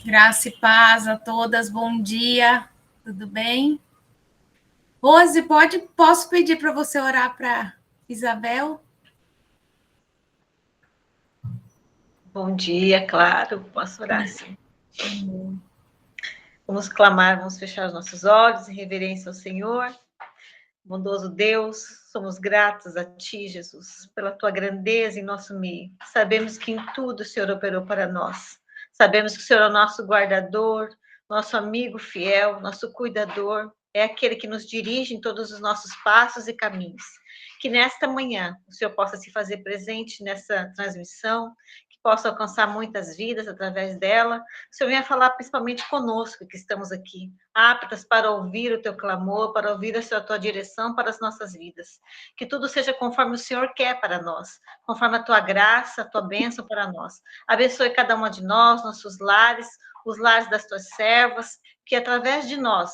Graça e paz a todas, bom dia, tudo bem? Rose, posso pedir para você orar para Isabel? Bom dia, claro, posso orar sim. Amém. Vamos clamar, vamos fechar os nossos olhos em reverência ao Senhor. Bondoso Deus, somos gratos a Ti, Jesus, pela Tua grandeza em nosso meio. Sabemos que em tudo o Senhor operou para nós. Sabemos que o Senhor é o nosso guardador, nosso amigo fiel, nosso cuidador, é aquele que nos dirige em todos os nossos passos e caminhos. Que nesta manhã o Senhor possa se fazer presente nessa transmissão, que possa alcançar muitas vidas através dela. O Senhor venha falar principalmente conosco que estamos aqui, aptas para ouvir o teu clamor, para ouvir a tua direção para as nossas vidas. Que tudo seja conforme o Senhor quer para nós, conforme a tua graça, a tua bênção para nós. Abençoe cada uma de nós, nossos lares, os lares das tuas servas, que através de nós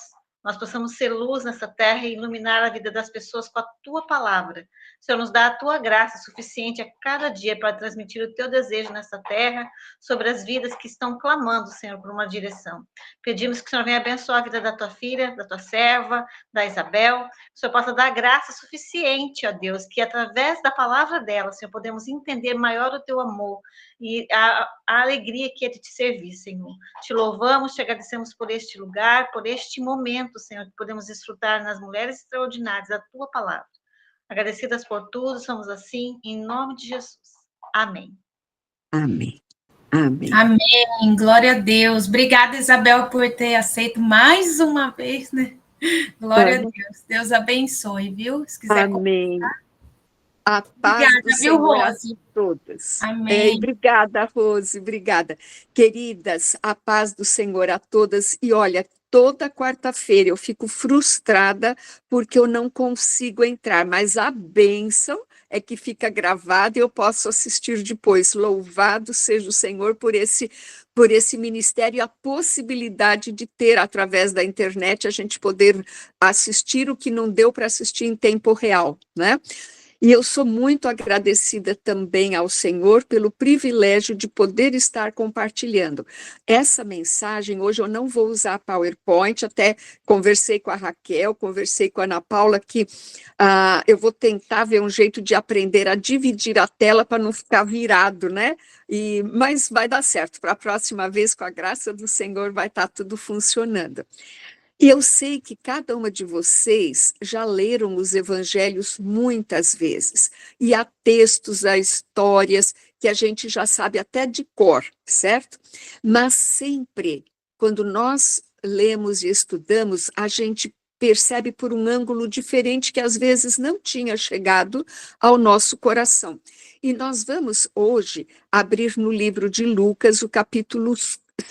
possamos ser luz nessa terra e iluminar a vida das pessoas com a tua palavra. O Senhor nos dá a tua graça suficiente a cada dia para transmitir o teu desejo nessa terra sobre as vidas que estão clamando, Senhor, por uma direção. Pedimos que o Senhor venha abençoar a vida da tua filha, da tua serva, da Isabel, que o Senhor possa dar graça suficiente a Deus, que através da palavra dela, Senhor, podemos entender maior o teu amor e a alegria que é de te servir, Senhor. Te louvamos, te agradecemos por este lugar, por este momento, Senhor, que podemos desfrutar nas mulheres extraordinárias da tua palavra. Agradecidas por tudo, somos assim, em nome de Jesus. Amém. Amém. Amém. Amém, glória a Deus. Obrigada, Isabel, por ter aceito mais uma vez, né? Glória a Deus. Deus abençoe, viu? Se quiser Amém. A paz obrigada, do Senhor Rose? a todas. Amém. Obrigada, Rose, obrigada. Queridas, a paz do Senhor a todas. E olha, toda quarta-feira eu fico frustrada porque eu não consigo entrar, mas a bênção é que fica gravada e eu posso assistir depois. Louvado seja o Senhor por esse ministério e a possibilidade de ter, através da internet, a gente poder assistir o que não deu para assistir em tempo real, né? E eu sou muito agradecida também ao Senhor pelo privilégio de poder estar compartilhando. Essa mensagem, hoje eu não vou usar PowerPoint, até conversei com a Raquel, conversei com a Ana Paula, que eu vou tentar ver um jeito de aprender a dividir a tela para não ficar virado, né? Mas vai dar certo, para a próxima vez, com a graça do Senhor, vai estar tudo funcionando. E eu sei que cada uma de vocês já leram os evangelhos muitas vezes, e há textos, há histórias que a gente já sabe até de cor, certo? Mas sempre, quando nós lemos e estudamos, a gente percebe por um ângulo diferente que às vezes não tinha chegado ao nosso coração. E nós vamos hoje abrir no livro de Lucas, o capítulo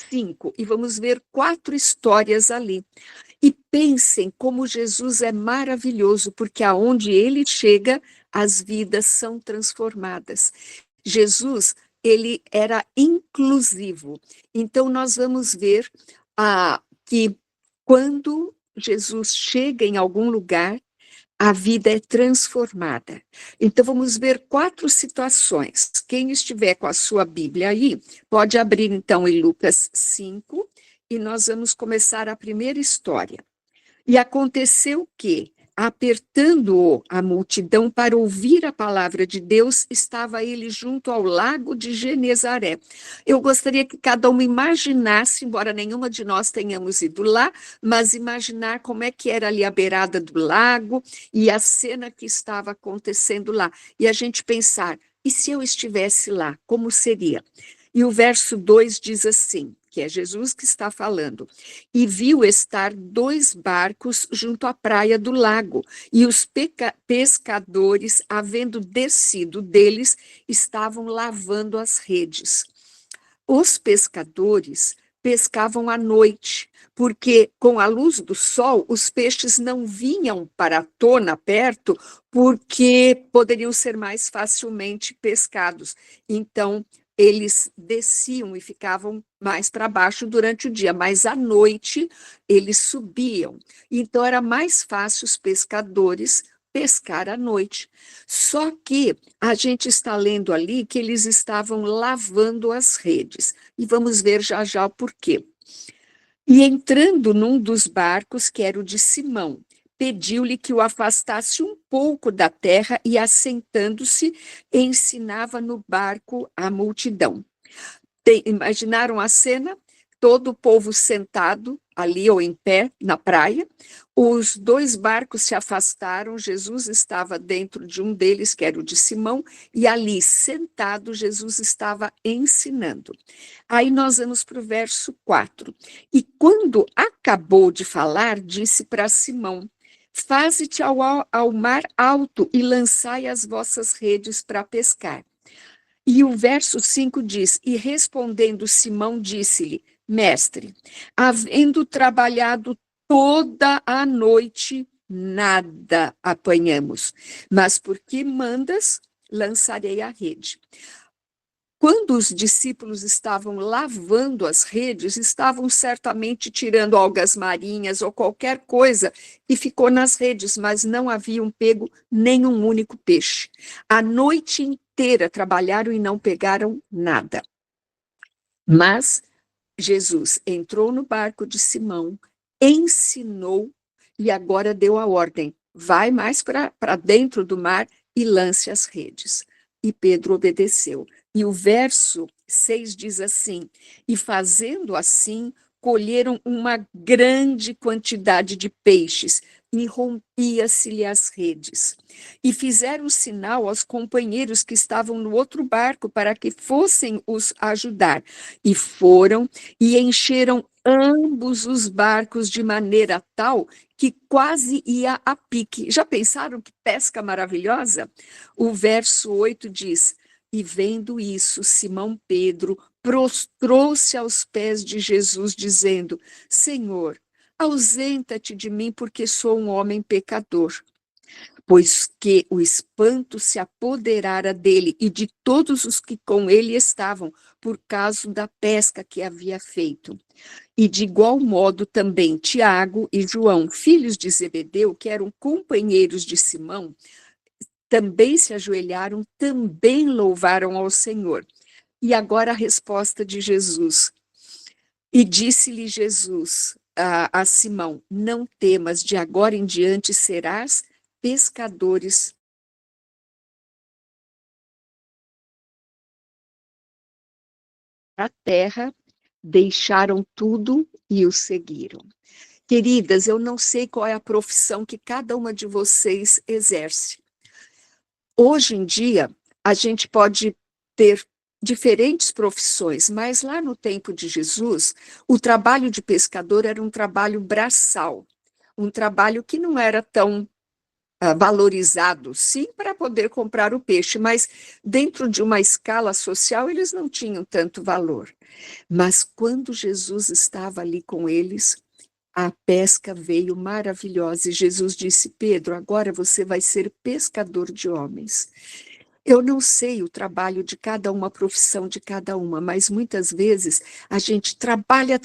5, e vamos ver 4 histórias ali. E pensem como Jesus é maravilhoso, porque aonde ele chega, as vidas são transformadas. Jesus, ele era inclusivo. Então, nós vamos ver que quando Jesus chega em algum lugar, a vida é transformada. Então, vamos ver 4 situações. Quem estiver com a sua Bíblia aí, pode abrir, então, em Lucas 5, e nós vamos começar a primeira história. E aconteceu que, apertando-o a multidão para ouvir a palavra de Deus, estava ele junto ao lago de Genezaré. Eu gostaria que cada um imaginasse, embora nenhuma de nós tenhamos ido lá, mas imaginar como é que era ali a beirada do lago e a cena que estava acontecendo lá. E a gente pensar, e se eu estivesse lá, como seria? E o verso 2 diz assim, que é Jesus que está falando, e viu estar 2 barcos junto à praia do lago, e os pescadores, havendo descido deles, estavam lavando as redes. Os pescadores pescavam à noite, porque com a luz do sol os peixes não vinham para a tona perto, porque poderiam ser mais facilmente pescados. Então, eles desciam e ficavam mais para baixo durante o dia, mas à noite eles subiam. Então, era mais fácil os pescadores pescar à noite. Só que a gente está lendo ali que eles estavam lavando as redes. E vamos ver já já o porquê. E entrando num dos barcos, que era o de Simão, pediu-lhe que o afastasse um pouco da terra e, assentando-se, ensinava no barco a multidão. Imaginaram a cena? Todo o povo sentado ali ou em pé na praia. Os dois barcos se afastaram, Jesus estava dentro de um deles, que era o de Simão, e ali, sentado, Jesus estava ensinando. Aí nós vamos para o verso 4. E quando acabou de falar, disse para Simão: faze-te ao mar alto e lançai as vossas redes para pescar. E o verso 5 diz: e respondendo Simão, disse-lhe: mestre, havendo trabalhado toda a noite, nada apanhamos, mas porque mandas, lançarei a rede. Quando os discípulos estavam lavando as redes, estavam certamente tirando algas marinhas ou qualquer coisa que ficou nas redes, mas não haviam pego nenhum único peixe. A noite inteira trabalharam e não pegaram nada. Mas Jesus entrou no barco de Simão, ensinou e agora deu a ordem: vai mais para dentro do mar e lance as redes. E Pedro obedeceu. E o verso 6 diz assim: e fazendo assim, colheram uma grande quantidade de peixes, e rompia-se-lhe as redes. E fizeram sinal aos companheiros que estavam no outro barco para que fossem os ajudar. E foram e encheram ambos os barcos de maneira tal que quase ia a pique. Já pensaram que pesca maravilhosa? O verso 8 diz: e vendo isso, Simão Pedro prostrou-se aos pés de Jesus, dizendo: Senhor, ausenta-te de mim, porque sou um homem pecador. Pois que o espanto se apoderara dele e de todos os que com ele estavam, por causa da pesca que havia feito. E de igual modo também Tiago e João, filhos de Zebedeu, que eram companheiros de Simão, também se ajoelharam, também louvaram ao Senhor. E agora a resposta de Jesus. E disse-lhe Jesus a Simão: não temas, de agora em diante serás pescadores. A terra, deixaram tudo e o seguiram. Queridas, eu não sei qual é a profissão que cada uma de vocês exerce. Hoje em dia, a gente pode ter diferentes profissões, mas lá no tempo de Jesus, o trabalho de pescador era um trabalho braçal, um trabalho que não era tão valorizado, sim, para poder comprar o peixe, mas dentro de uma escala social eles não tinham tanto valor. Mas quando Jesus estava ali com eles, a pesca veio maravilhosa e Jesus disse: Pedro, agora você vai ser pescador de homens. Eu não sei o trabalho de cada uma, a profissão de cada uma, mas muitas vezes a gente trabalha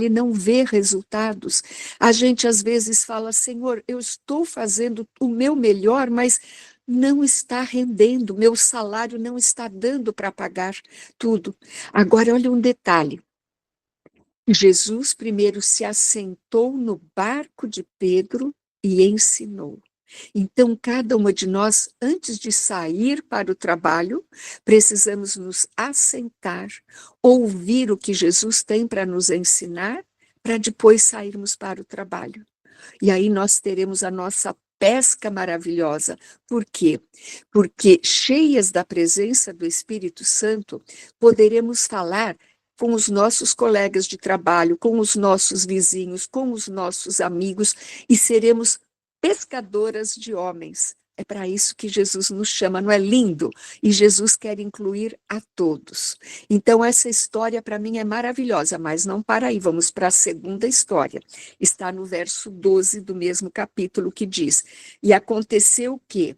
e não vê resultados. A gente às vezes fala: Senhor, eu estou fazendo o meu melhor, mas não está rendendo, meu salário não está dando para pagar tudo. Agora, olha um detalhe. Jesus primeiro se assentou no barco de Pedro e ensinou. Então, cada uma de nós, antes de sair para o trabalho, precisamos nos assentar, ouvir o que Jesus tem para nos ensinar, para depois sairmos para o trabalho. E aí nós teremos a nossa pesca maravilhosa. Por quê? Porque, cheias da presença do Espírito Santo, poderemos falar com os nossos colegas de trabalho, com os nossos vizinhos, com os nossos amigos, e seremos pescadoras de homens. É para isso que Jesus nos chama, não é lindo? E Jesus quer incluir a todos. Então, essa história para mim é maravilhosa, mas não para aí, vamos para a segunda história. Está no verso 12 do mesmo capítulo, que diz: e aconteceu que,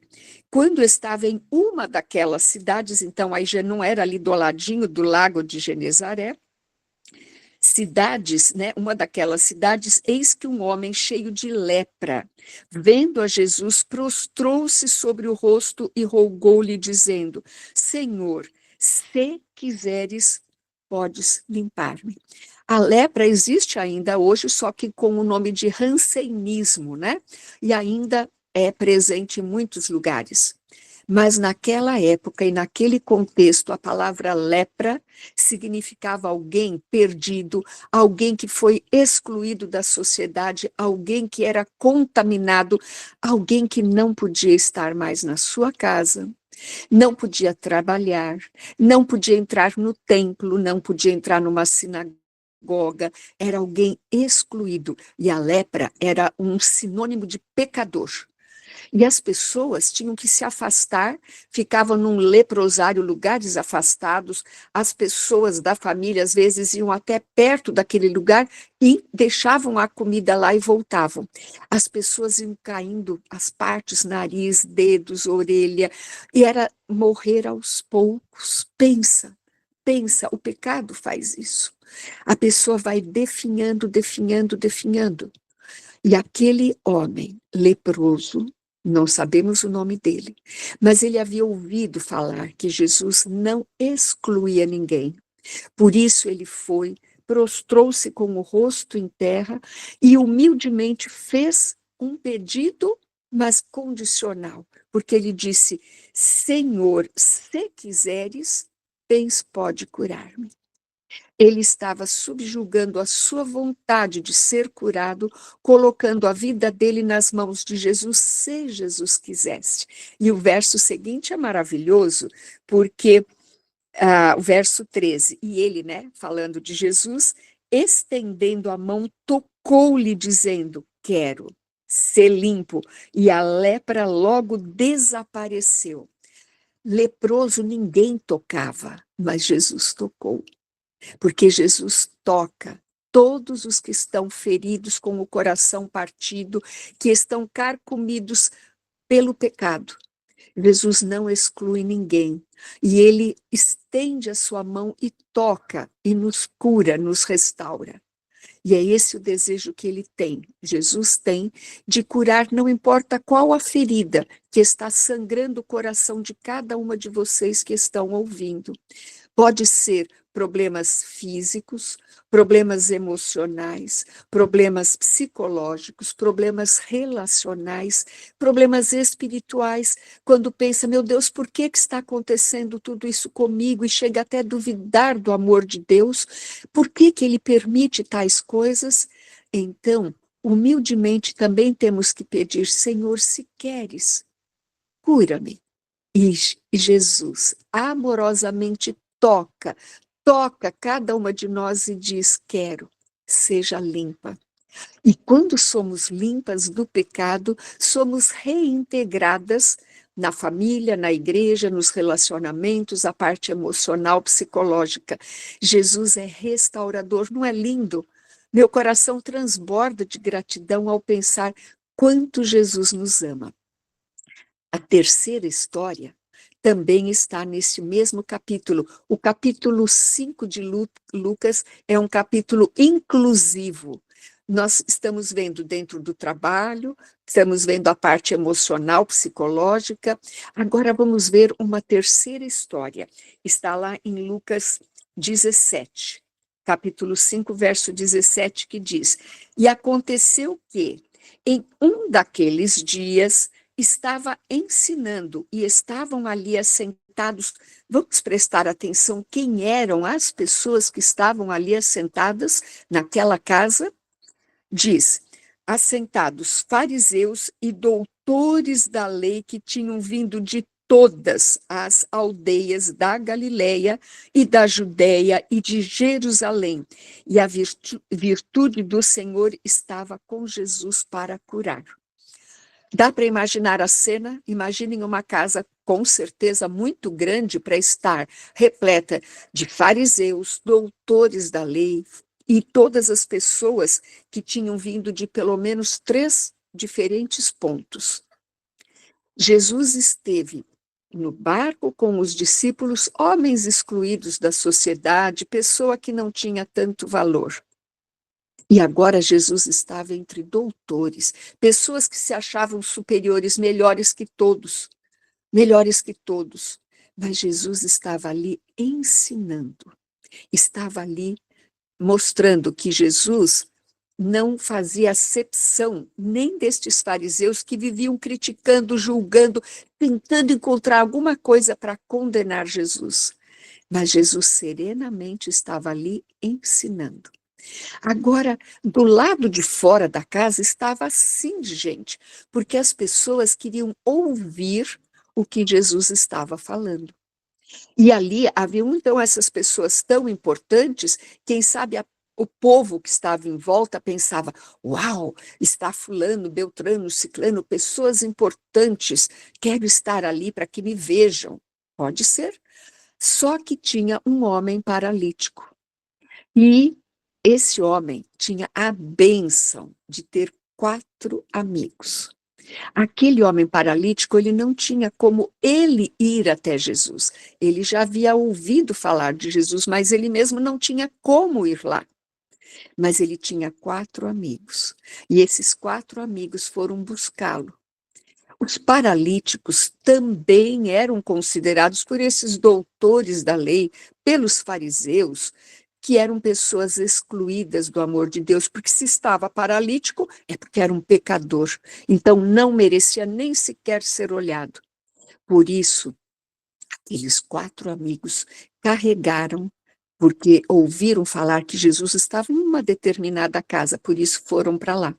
quando estava em uma daquelas cidades, então aí já não era ali do ladinho do lago de Genezaré, cidades, né, uma daquelas cidades, eis que um homem cheio de lepra, vendo a Jesus, prostrou-se sobre o rosto e rogou-lhe, dizendo: Senhor, se quiseres, podes limpar-me. A lepra existe ainda hoje, só que com o nome de rancenismo, né? E ainda é presente em muitos lugares. Mas naquela época e naquele contexto, a palavra lepra significava alguém perdido, alguém que foi excluído da sociedade, alguém que era contaminado, alguém que não podia estar mais na sua casa, não podia trabalhar, não podia entrar no templo, não podia entrar numa sinagoga, era alguém excluído. E a lepra era um sinônimo de pecador. E as pessoas tinham que se afastar, ficavam num leprosário, lugares afastados, as pessoas da família às vezes iam até perto daquele lugar e deixavam a comida lá e voltavam. As pessoas iam caindo, as partes, nariz, dedos, orelha, e era morrer aos poucos. Pensa, o pecado faz isso. A pessoa vai definhando, definhando, definhando. E aquele homem leproso, não sabemos o nome dele, mas ele havia ouvido falar que Jesus não excluía ninguém. Por isso ele foi, prostrou-se com o rosto em terra e humildemente fez um pedido, mas condicional, porque ele disse: Senhor, se quiseres, bens pode curar-me. Ele estava subjugando a sua vontade de ser curado, colocando a vida dele nas mãos de Jesus, se Jesus quisesse. E o verso seguinte é maravilhoso, porque o verso 13, e ele, né, falando de Jesus, estendendo a mão, tocou-lhe, dizendo: quero ser limpo. E a lepra logo desapareceu. Leproso ninguém tocava, mas Jesus tocou. Porque Jesus toca todos os que estão feridos com o coração partido, que estão carcomidos pelo pecado. Jesus não exclui ninguém, e ele estende a sua mão e toca, e nos cura, nos restaura. E é esse o desejo que ele tem, Jesus tem, de curar, não importa qual a ferida que está sangrando o coração de cada uma de vocês que estão ouvindo. Pode ser problemas físicos, problemas emocionais, problemas psicológicos, problemas relacionais, problemas espirituais. Quando pensa, meu Deus, por que está acontecendo tudo isso comigo? E chega até a duvidar do amor de Deus. Por que ele permite tais coisas? Então, humildemente também temos que pedir: Senhor, se queres, cura-me. E Jesus amorosamente toca cada uma de nós e diz: quero, seja limpa. E quando somos limpas do pecado, somos reintegradas na família, na igreja, nos relacionamentos, a parte emocional, psicológica. Jesus é restaurador, não é lindo? Meu coração transborda de gratidão ao pensar quanto Jesus nos ama. A terceira história também está nesse mesmo capítulo. O capítulo 5 de Lucas é um capítulo inclusivo. Nós estamos vendo dentro do trabalho, estamos vendo a parte emocional, psicológica. Agora vamos ver uma terceira história. Está lá em Lucas 17, capítulo 5, verso 17, que diz: E aconteceu que, em um daqueles dias, estava ensinando e estavam ali assentados. Vamos prestar atenção quem eram as pessoas que estavam ali assentadas naquela casa? Diz: assentados fariseus e doutores da lei que tinham vindo de todas as aldeias da Galileia e da Judéia e de Jerusalém. E a virtude do Senhor estava com Jesus para curar. Dá para imaginar a cena? Imaginem uma casa com certeza muito grande para estar repleta de fariseus, doutores da lei e todas as pessoas que tinham vindo de pelo menos 3 diferentes pontos. Jesus esteve no barco com os discípulos, homens excluídos da sociedade, pessoa que não tinha tanto valor. E agora Jesus estava entre doutores, pessoas que se achavam superiores, melhores que todos, melhores que todos. Mas Jesus estava ali ensinando, estava ali mostrando que Jesus não fazia acepção nem destes fariseus que viviam criticando, julgando, tentando encontrar alguma coisa para condenar Jesus. Mas Jesus serenamente estava ali ensinando. Agora, do lado de fora da casa estava assim de gente, porque as pessoas queriam ouvir o que Jesus estava falando. E ali haviam então essas pessoas tão importantes, quem sabe o povo que estava em volta pensava: uau, está fulano, Beltrano, Ciclano, pessoas importantes, quero estar ali para que me vejam. Pode ser. Só que tinha um homem paralítico. E esse homem tinha a bênção de ter 4 amigos. Aquele homem paralítico, ele não tinha como ele ir até Jesus. Ele já havia ouvido falar de Jesus, mas ele mesmo não tinha como ir lá. Mas ele tinha 4 amigos. E esses 4 amigos foram buscá-lo. Os paralíticos também eram considerados por esses doutores da lei, pelos fariseus, que eram pessoas excluídas do amor de Deus, porque se estava paralítico é porque era um pecador, então não merecia nem sequer ser olhado. Por isso, aqueles 4 amigos carregaram, porque ouviram falar que Jesus estava em uma determinada casa, por isso foram para lá.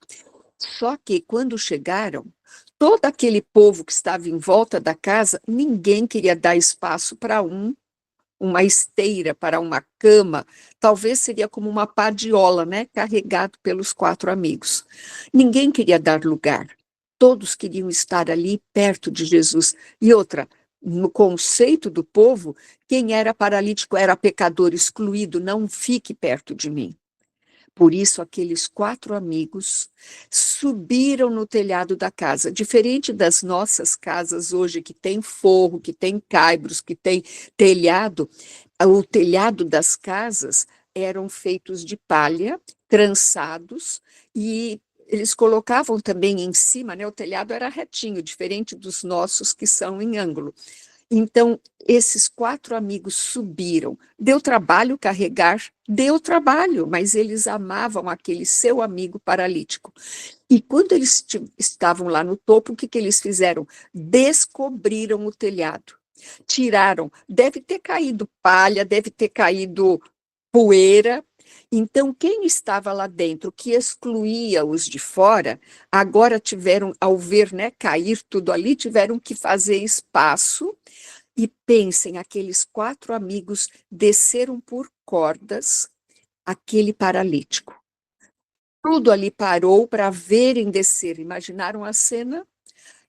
Só que quando chegaram, todo aquele povo que estava em volta da casa, ninguém queria dar espaço para uma esteira, para uma cama, talvez seria como uma padiola, né, carregado pelos 4 amigos. Ninguém queria dar lugar, todos queriam estar ali perto de Jesus. E outra, no conceito do povo, quem era paralítico era pecador excluído, não fique perto de mim. Por isso, aqueles 4 amigos subiram no telhado da casa. Diferente das nossas casas hoje, que tem forro, que tem caibros, que tem telhado, o telhado das casas eram feitos de palha, trançados, e eles colocavam também em cima, né? O telhado era retinho, diferente dos nossos que são em ângulo. Então, esses 4 amigos subiram. Deu trabalho carregar? Deu trabalho, mas eles amavam aquele seu amigo paralítico. E quando eles estavam lá no topo, o que eles fizeram? Descobriram o telhado. Tiraram. Deve ter caído palha, deve ter caído poeira. Então, quem estava lá dentro, que excluía os de fora, agora tiveram, ao ver, né, cair tudo ali, tiveram que fazer espaço. E pensem, aqueles 4 amigos desceram por cordas aquele paralítico. Tudo ali parou para verem descer. Imaginaram a cena?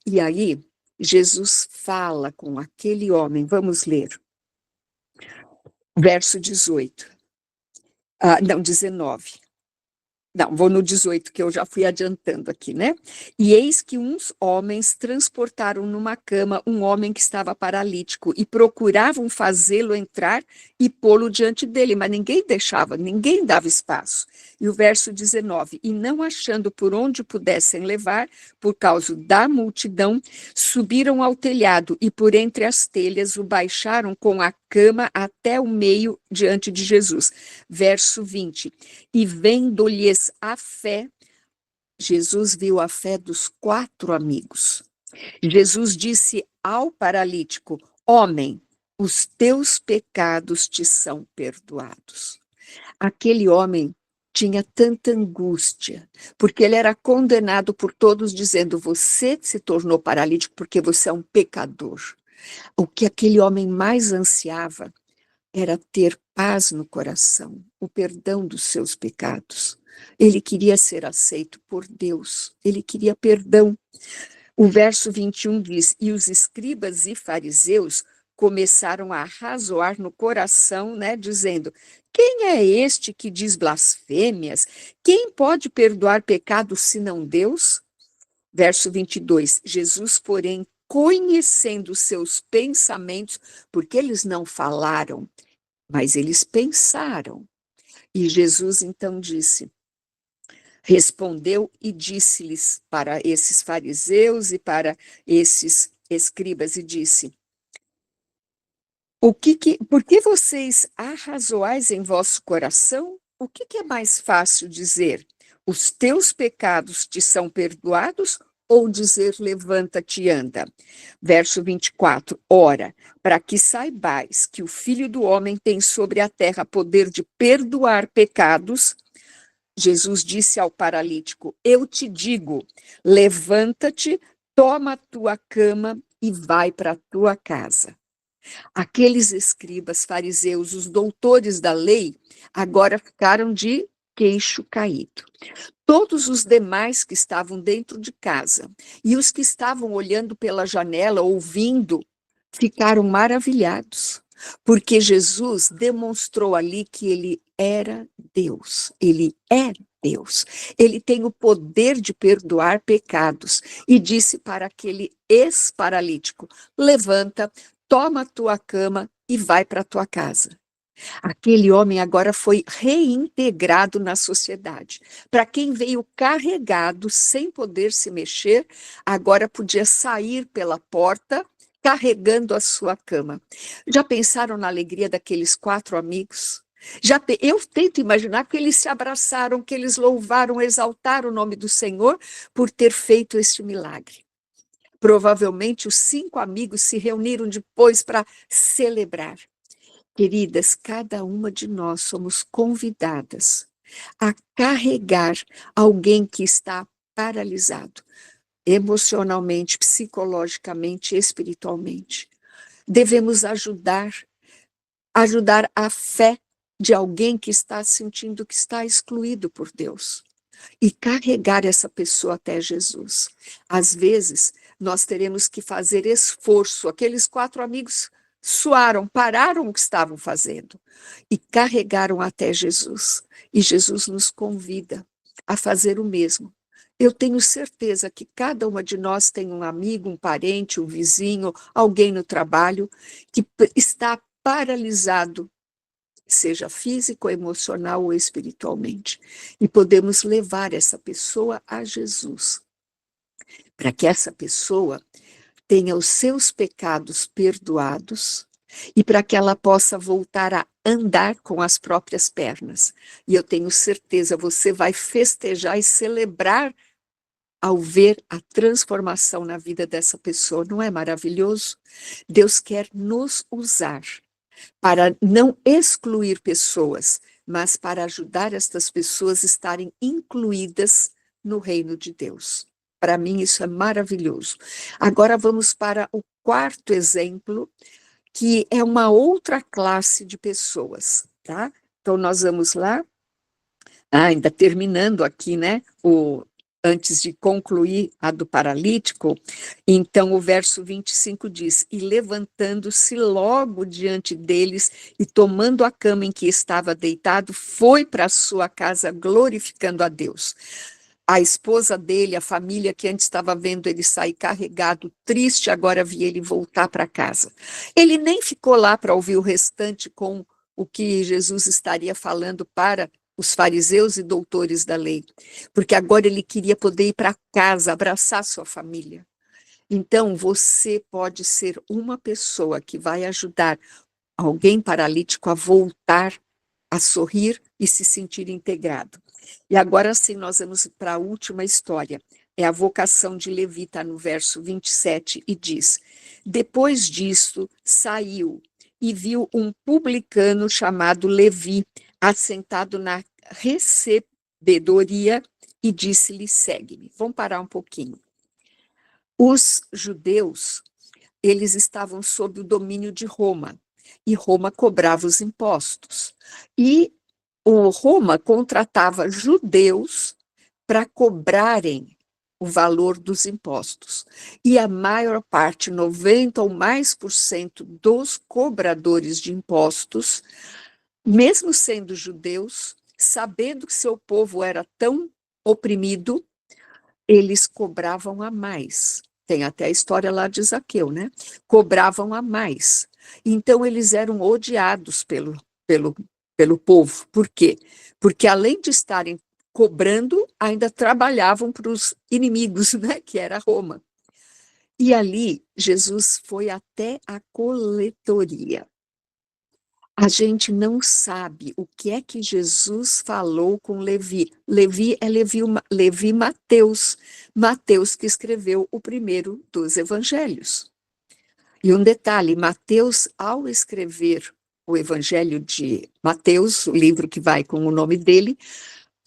E aí, Jesus fala com aquele homem. Vamos ler. Verso 18. Não, 19. Não, vou no 18, que eu já fui adiantando aqui, né? E eis que uns homens transportaram numa cama um homem que estava paralítico e procuravam fazê-lo entrar e pô-lo diante dele, mas ninguém deixava, ninguém dava espaço. E o verso 19, e não achando por onde pudessem levar, por causa da multidão, subiram ao telhado e por entre as telhas o baixaram com a cama até o meio diante de Jesus. Verso 20, e vendo-lhes a fé, Jesus viu a fé dos 4 amigos. Jesus disse ao paralítico: homem, os teus pecados te são perdoados. Aquele homem tinha tanta angústia, porque ele era condenado por todos, dizendo: você se tornou paralítico porque você é um pecador. O que aquele homem mais ansiava era ter paz no coração, o perdão dos seus pecados. Ele queria ser aceito por Deus, ele queria perdão. O verso 21 diz, e os escribas e fariseus começaram a arrazoar no coração, né, dizendo, quem é este que diz blasfêmias? Quem pode perdoar pecados senão Deus? Verso 22, Jesus, porém, conhecendo seus pensamentos, porque eles não falaram, mas eles pensaram. E Jesus então disse, Respondeu e disse-lhes, para esses fariseus e para esses escribas, e disse: por que vocês arrazoais em vosso coração? O que é mais fácil dizer? Os teus pecados te são perdoados? Ou dizer, levanta-te e anda? Verso 24. Ora, para que saibais que o Filho do Homem tem sobre a terra poder de perdoar pecados, Jesus disse ao paralítico: eu te digo, levanta-te, toma a tua cama e vai para a tua casa. Aqueles escribas, fariseus, os doutores da lei, agora ficaram de queixo caído. Todos os demais que estavam dentro de casa e os que estavam olhando pela janela, ouvindo, ficaram maravilhados, porque Jesus demonstrou ali que ele era Deus, ele é Deus, ele tem o poder de perdoar pecados, e disse para aquele ex-paralítico: levanta, toma a tua cama e vai para a tua casa. Aquele homem agora foi reintegrado na sociedade. Para quem veio carregado, sem poder se mexer, agora podia sair pela porta carregando a sua cama. Já pensaram na alegria daqueles 4 amigos? Eu tento imaginar que eles se abraçaram, que eles louvaram, exaltaram o nome do Senhor por ter feito este milagre. Provavelmente os 5 amigos se reuniram depois para celebrar. Queridas, cada uma de nós somos convidadas a carregar alguém que está paralisado, emocionalmente, psicologicamente, espiritualmente. Devemos ajudar a fé de alguém que está sentindo que está excluído por Deus e carregar essa pessoa até Jesus. Às vezes, nós teremos que fazer esforço. Aqueles 4 amigos suaram, pararam o que estavam fazendo e carregaram até Jesus. E Jesus nos convida a fazer o mesmo. Eu tenho certeza que cada uma de nós tem um amigo, um parente, um vizinho, alguém no trabalho que está paralisado, seja físico, emocional ou espiritualmente. E podemos levar essa pessoa a Jesus, para que essa pessoa tenha os seus pecados perdoados e para que ela possa voltar a andar com as próprias pernas. E eu tenho certeza, você vai festejar e celebrar ao ver a transformação na vida dessa pessoa. Não é maravilhoso? Deus quer nos usar para não excluir pessoas, mas para ajudar estas pessoas a estarem incluídas no reino de Deus. Para mim, isso é maravilhoso. Agora vamos para o 4º exemplo, que é uma outra classe de pessoas, tá? Então, nós vamos lá. Ainda terminando aqui, né? Antes de concluir a do paralítico, então o verso 25 diz: e levantando-se logo diante deles e tomando a cama em que estava deitado, foi para a sua casa glorificando a Deus. A esposa dele, a família que antes estava vendo ele sair carregado, triste, agora via ele voltar para casa. Ele nem ficou lá para ouvir o restante com o que Jesus estaria falando para os fariseus e doutores da lei, porque agora ele queria poder ir para casa, abraçar sua família. Então, você pode ser uma pessoa que vai ajudar alguém paralítico a voltar a sorrir e se sentir integrado. E agora sim, nós vamos para a última história. É a vocação de Levi, está no verso 27, e diz: depois disso, saiu e viu um publicano chamado Levi, assentado na recebedoria, e disse-lhe: segue-me. Vamos parar um pouquinho. Os judeus, eles estavam sob o domínio de Roma, e Roma cobrava os impostos. E Roma contratava judeus para cobrarem o valor dos impostos. E a maior parte, 90% ou mais dos cobradores de impostos, mesmo sendo judeus, sabendo que seu povo era tão oprimido, eles cobravam a mais. Tem até a história lá de Zaqueu, né? Cobravam a mais. Então, eles eram odiados pelo povo. Por quê? Porque além de estarem cobrando, ainda trabalhavam para os inimigos, né, que era Roma. E ali, Jesus foi até a coletoria. A gente não sabe o que é que Jesus falou com Levi. Levi é Levi Mateus. Mateus que escreveu o primeiro dos evangelhos. E um detalhe, Mateus, ao escrever o Evangelho de Mateus, o livro que vai com o nome dele,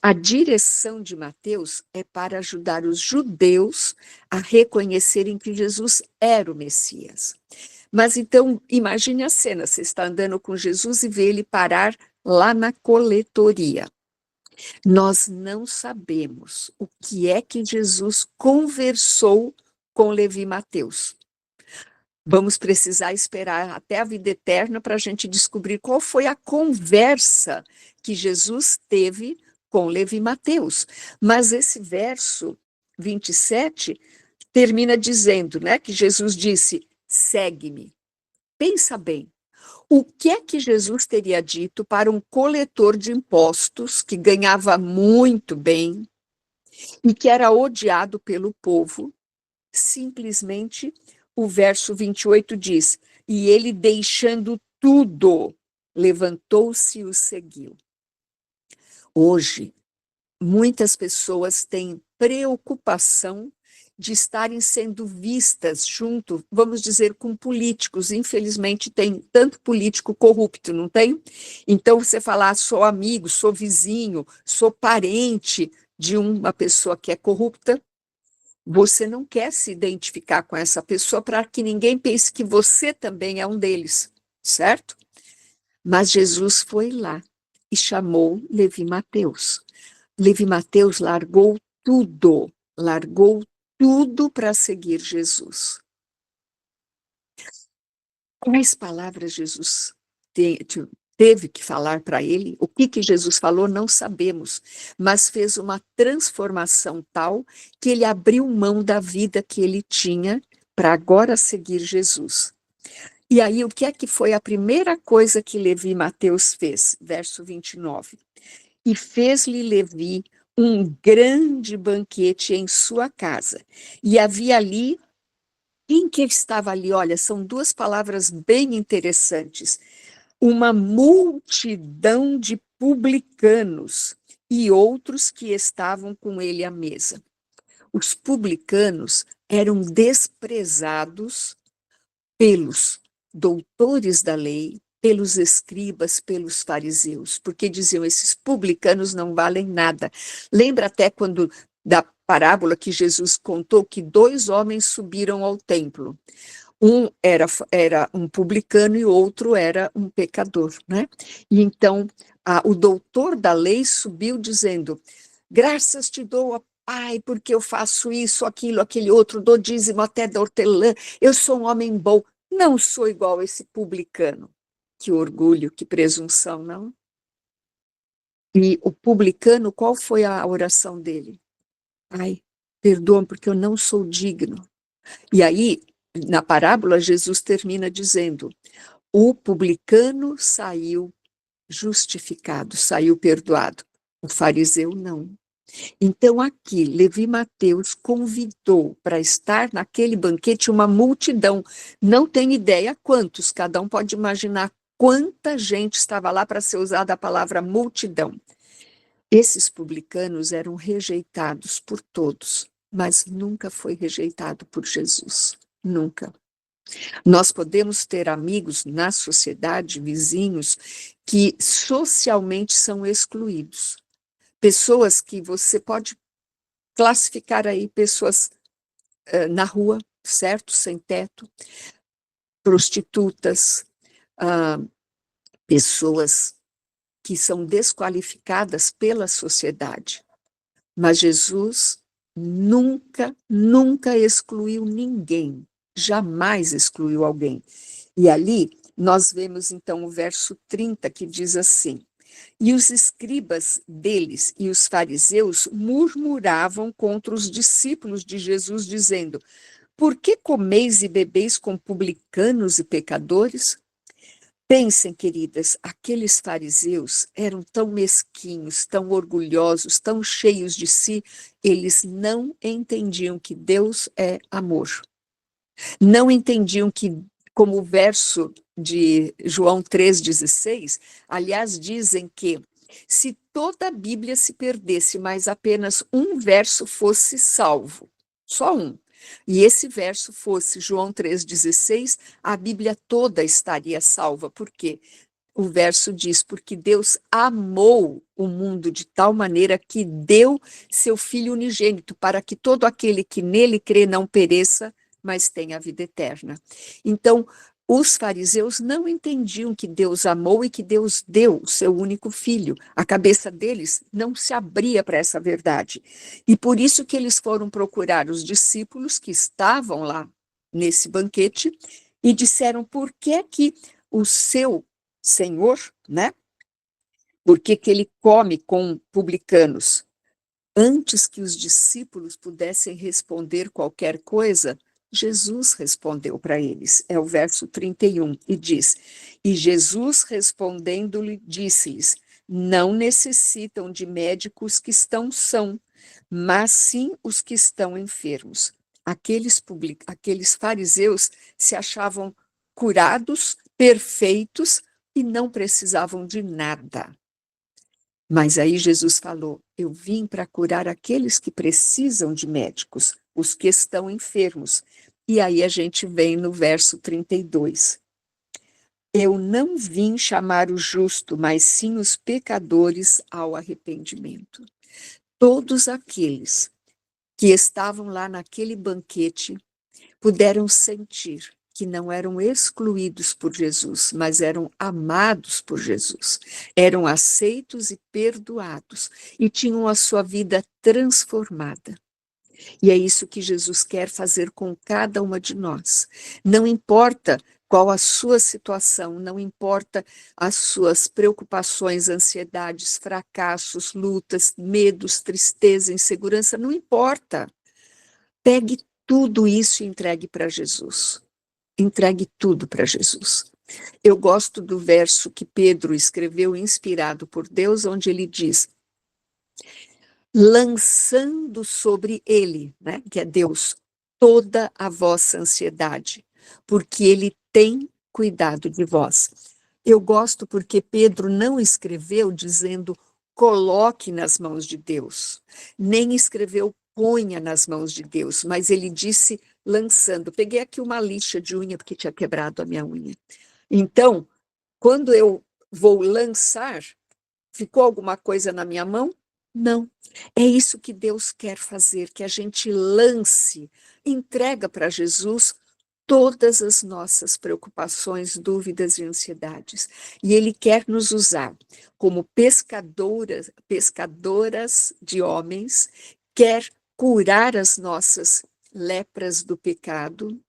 a direção de Mateus é para ajudar os judeus a reconhecerem que Jesus era o Messias. Mas então, imagine a cena, você está andando com Jesus e vê ele parar lá na coletoria. Nós não sabemos o que é que Jesus conversou com Levi Mateus. Vamos precisar esperar até a vida eterna para a gente descobrir qual foi a conversa que Jesus teve com Levi Mateus. Mas esse verso 27 termina dizendo, né, que Jesus disse, segue-me. Pensa bem, o que é que Jesus teria dito para um coletor de impostos que ganhava muito bem e que era odiado pelo povo? Simplesmente, o verso 28 diz, e ele deixando tudo, levantou-se e o seguiu. Hoje, muitas pessoas têm preocupação de estarem sendo vistas junto, vamos dizer, com políticos. Infelizmente, tem tanto político corrupto, não tem? Então, você falar, sou amigo, sou vizinho, sou parente de uma pessoa que é corrupta, você não quer se identificar com essa pessoa para que ninguém pense que você também é um deles, certo? Mas Jesus foi lá e chamou Levi Mateus. Levi Mateus largou tudo para seguir Jesus. Quais palavras Jesus teve que falar para ele? O que Jesus falou, não sabemos, mas fez uma transformação tal que ele abriu mão da vida que ele tinha para agora seguir Jesus. E aí, o que é que foi a primeira coisa que Levi Mateus fez? Verso 29. E fez-lhe Levi um grande banquete em sua casa. E havia ali, quem que estava ali? Olha, são duas palavras bem interessantes. Uma multidão de publicanos e outros que estavam com ele à mesa. Os publicanos eram desprezados pelos doutores da lei, pelos escribas, pelos fariseus, porque diziam, esses publicanos não valem nada. Lembra até quando, da parábola que Jesus contou, que 2 homens subiram ao templo. Um era um publicano e o outro era um pecador, né? E então, o doutor da lei subiu dizendo, graças te dou, ó Pai, porque eu faço isso, aquilo, aquele outro, dou dízimo até da hortelã, eu sou um homem bom, não sou igual a esse publicano. Que orgulho, que presunção, não? E o publicano, qual foi a oração dele? Pai, perdoa-me porque eu não sou digno. E aí, na parábola, Jesus termina dizendo, o publicano saiu justificado, saiu perdoado. O fariseu não. Então, aqui, Levi Mateus convidou para estar naquele banquete uma multidão. Não tem ideia quantos, cada um pode imaginar quanta gente estava lá para ser usada a palavra multidão. Esses publicanos eram rejeitados por todos, mas nunca foi rejeitado por Jesus. Nunca. Nós podemos ter amigos na sociedade, vizinhos, que socialmente são excluídos. Pessoas que você pode classificar aí, pessoas na rua, certo? Sem teto, prostitutas, pessoas que são desqualificadas pela sociedade. Mas Jesus nunca, nunca excluiu ninguém, jamais excluiu alguém. E ali nós vemos então o verso 30 que diz assim, e os escribas deles e os fariseus murmuravam contra os discípulos de Jesus, dizendo, por que comeis e bebeis com publicanos e pecadores? Pensem, queridas, aqueles fariseus eram tão mesquinhos, tão orgulhosos, tão cheios de si, eles não entendiam que Deus é amor. Não entendiam que, como o verso de João 3,16, aliás, dizem que se toda a Bíblia se perdesse, mas apenas um verso fosse salvo, só um, e esse verso fosse João 3,16, a Bíblia toda estaria salva. Por quê? O verso diz, porque Deus amou o mundo de tal maneira que deu seu Filho unigênito, para que todo aquele que nele crê não pereça, mas tenha a vida eterna. Então, os fariseus não entendiam que Deus amou e que Deus deu o seu único filho. A cabeça deles não se abria para essa verdade. E por isso que eles foram procurar os discípulos que estavam lá nesse banquete e disseram: por que que o seu Senhor, né? Por que que ele come com publicanos? Antes que os discípulos pudessem responder qualquer coisa, Jesus respondeu para eles. É o verso 31, e diz: e Jesus respondendo-lhe, disse-lhes: não necessitam de médicos que estão são, mas sim os que estão enfermos. Aqueles fariseus se achavam curados, perfeitos, e não precisavam de nada. Mas aí Jesus falou: eu vim para curar aqueles que precisam de médicos, os que estão enfermos. E aí a gente vem no verso 32. Eu não vim chamar o justo, mas sim os pecadores ao arrependimento. Todos aqueles que estavam lá naquele banquete puderam sentir que não eram excluídos por Jesus, mas eram amados por Jesus, eram aceitos e perdoados, e tinham a sua vida transformada. E é isso que Jesus quer fazer com cada uma de nós. Não importa qual a sua situação, não importa as suas preocupações, ansiedades, fracassos, lutas, medos, tristeza, insegurança, não importa. Pegue tudo isso e entregue para Jesus. Entregue tudo para Jesus. Eu gosto do verso que Pedro escreveu, inspirado por Deus, onde ele diz: lançando sobre ele, né, que é Deus, toda a vossa ansiedade, porque ele tem cuidado de vós. Eu gosto porque Pedro não escreveu dizendo coloque nas mãos de Deus, nem escreveu ponha nas mãos de Deus, mas ele disse lançando. Peguei aqui uma lixa de unha porque tinha quebrado a minha unha. Então, quando eu vou lançar, ficou alguma coisa na minha mão? Não. É isso que Deus quer fazer, que a gente lance, entrega para Jesus todas as nossas preocupações, dúvidas e ansiedades. E Ele quer nos usar como pescadoras de homens, quer curar as nossas lepras do pecado,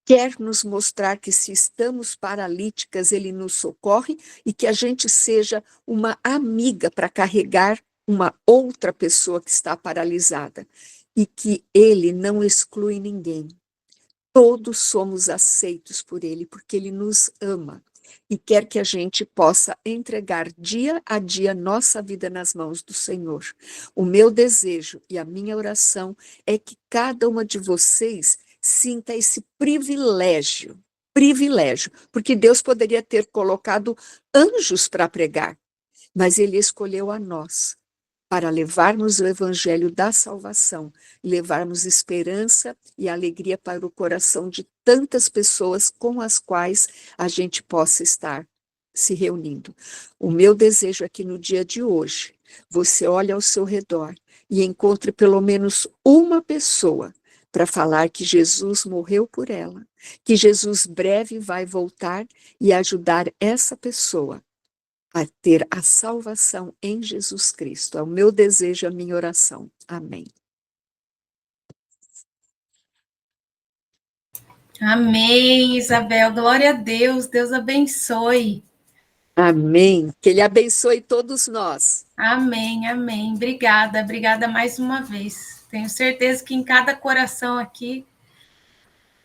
quer nos mostrar que se estamos paralíticas, Ele nos socorre e que a gente seja uma amiga para carregar uma outra pessoa que está paralisada. E que Ele não exclui ninguém. Todos somos aceitos por Ele, porque Ele nos ama e quer que a gente possa entregar dia a dia nossa vida nas mãos do Senhor. O meu desejo e a minha oração é que cada uma de vocês sinta esse privilégio, porque Deus poderia ter colocado anjos para pregar, mas Ele escolheu a nós para levarmos o evangelho da salvação, levarmos esperança e alegria para o coração de tantas pessoas com as quais a gente possa estar se reunindo. O meu desejo é que no dia de hoje, você olhe ao seu redor e encontre pelo menos uma pessoa para falar que Jesus morreu por ela, que Jesus breve vai voltar e ajudar essa pessoa a ter a salvação em Jesus Cristo. É o meu desejo, a minha oração. Amém. Amém, Isabel. Glória a Deus. Deus abençoe. Amém. Que Ele abençoe todos nós. Amém, amém. Obrigada, obrigada mais uma vez. Tenho certeza que em cada coração aqui,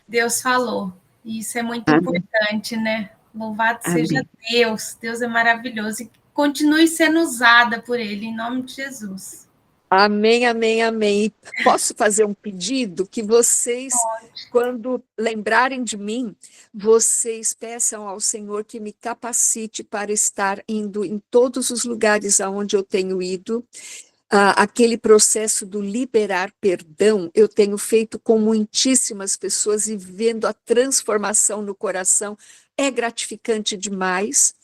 Deus falou. E isso é muito importante, né? Louvado Amém. seja Deus. Deus é maravilhoso. E continue sendo usada por Ele, em nome de Jesus. Amém, amém, amém. E posso fazer um pedido que vocês, quando lembrarem de mim, vocês peçam ao Senhor que me capacite para estar indo em todos os lugares aonde eu tenho ido. Aquele processo do liberar perdão, eu tenho feito com muitíssimas pessoas e vendo a transformação no coração, é gratificante demais.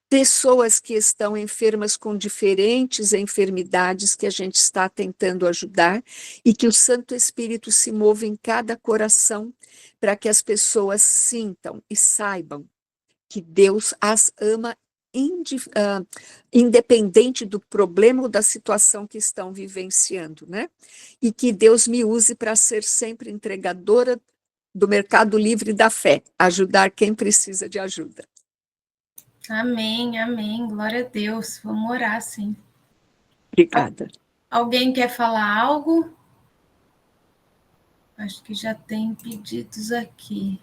Pessoas que estão enfermas com diferentes enfermidades que a gente está tentando ajudar e que o Santo Espírito se mova em cada coração para que as pessoas sintam e saibam que Deus as ama independente do problema ou da situação que estão vivenciando, né? E que Deus me use para ser sempre entregadora do mercado livre da fé, ajudar quem precisa de ajuda. Amém, amém. Glória a Deus. Vamos orar, sim. Obrigada. Alguém quer falar algo? Acho que já tem pedidos aqui.